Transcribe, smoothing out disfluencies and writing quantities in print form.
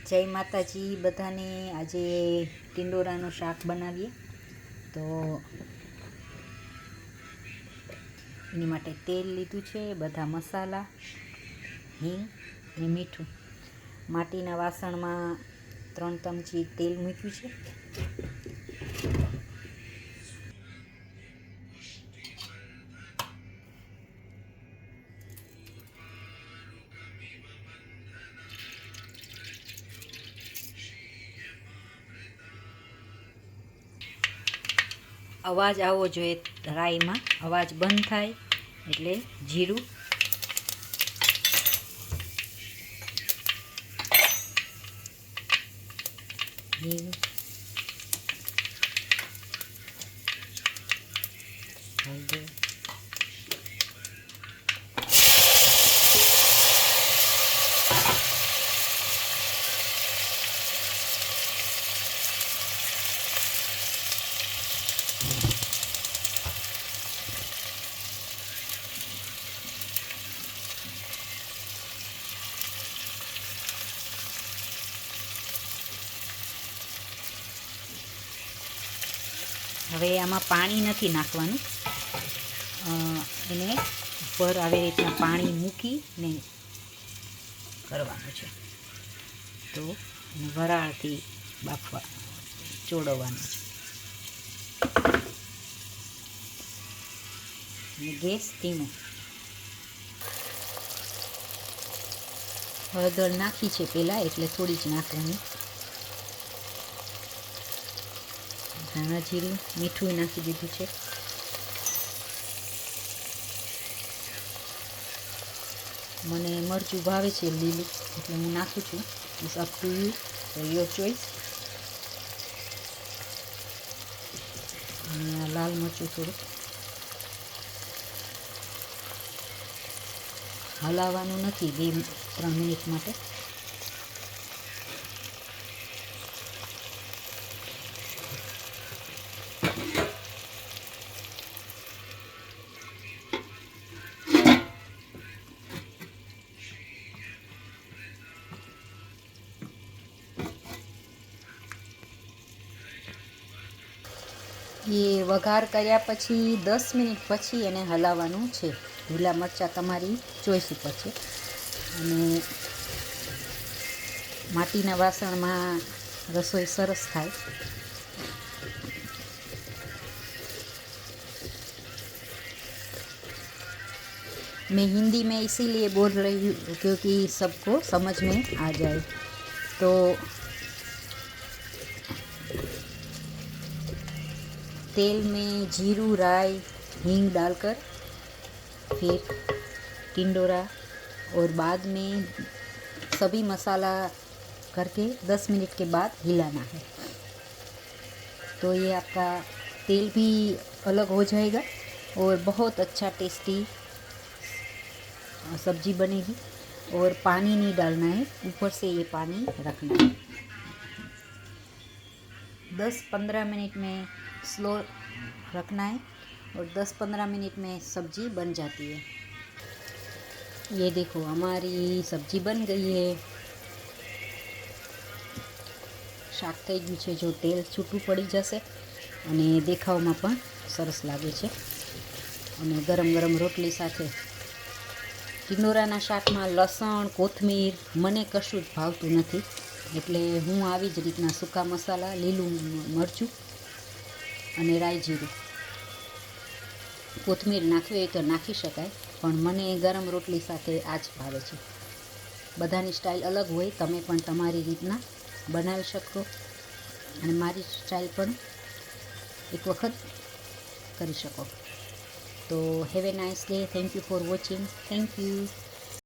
જય માતાજી બધાને। આજે ટિંડોરાનું શાક બનાવીએ તો એની માટે તેલ લીધું છે, બધા મસાલા, હિંગ ને મીઠું। માટીના વાસણમાં 3 ચમચી તેલ મૂક્યું છે। અવાજ આવવો જોઈએ રાઈમાં, અવાજ બંધ થાય એટલે જીરું, હિંગ, હળદર, હવે આમાં પાણી નથી નાખવાનું, એને ઉપર આવી રીતના પાણી મૂકીને કરવાનું છે। તો વરાળથી બાફવા ચોળવવાનું છે। ગેસ ધીમો। હળદર નાખી છે પહેલાં, એટલે થોડી જ નાખવાની। ધાણા જીરું, મીઠું નાખી દીધું છે। મને મરચું ભાવે છે લીલું, એટલે હું નાખું છું। It's up to you, your choice. અને લાલ મરચું થોડું હલાવવાનું નથી 2-3 મિનિટ માટે। એ વઘાર કર્યા પછી 10 મિનિટ પછી એને હલાવવાનું છે। લીલા મરચાં તમારી ચોઈસ ઉપર છે। અને માટીના વાસણમાં રસોઈ સરસ થાય। मैं हिंदी में इसीलिए बोल रही हूँ क्योंकि सबको समझ में आ जाए। तो तेल में जीरू, राई, हींग डालकर फिर टिंडोरा और बाद में सभी मसाला करके 10 मिनट के बाद हिलाना है। तो ये आपका तेल भी अलग हो जाएगा और बहुत अच्छा टेस्टी सब्जी बनेगी। और पानी नहीं डालना है, ऊपर से ये पानी रखना है। 10-15 मिनट में स्लो रखना है और 10-15 मिनट में सब्जी बन जाती है। ये देखो हमारी सब्जी बन गई है। શાક થઈ ગયું છે, જો તેલ છૂટું પડી જશે અને દેખાવમાં પણ સરસ લાગે છે। અને ગરમ ગરમ રોટલી સાથે ટિંડોરાના શાકમાં લસણ, કોથમીર મને કશું જ ભાવતું નથી, એટલે હું આવી જ રીતના સૂકા મસાલા, લીલું મરચું અને રાઈ જીરું, કોથમીર નાખવી હોય તો નાખી શકાય, પણ મને ગરમ રોટલી સાથે આ જ ભાવે છે। બધાની સ્ટાઈલ અલગ હોય, તમે પણ તમારી રીતના બનાવી શકો અને મારી સ્ટાઈલ પણ એક વખત કરી શકો। તો have a nice day. Thank you for watching. Thank you.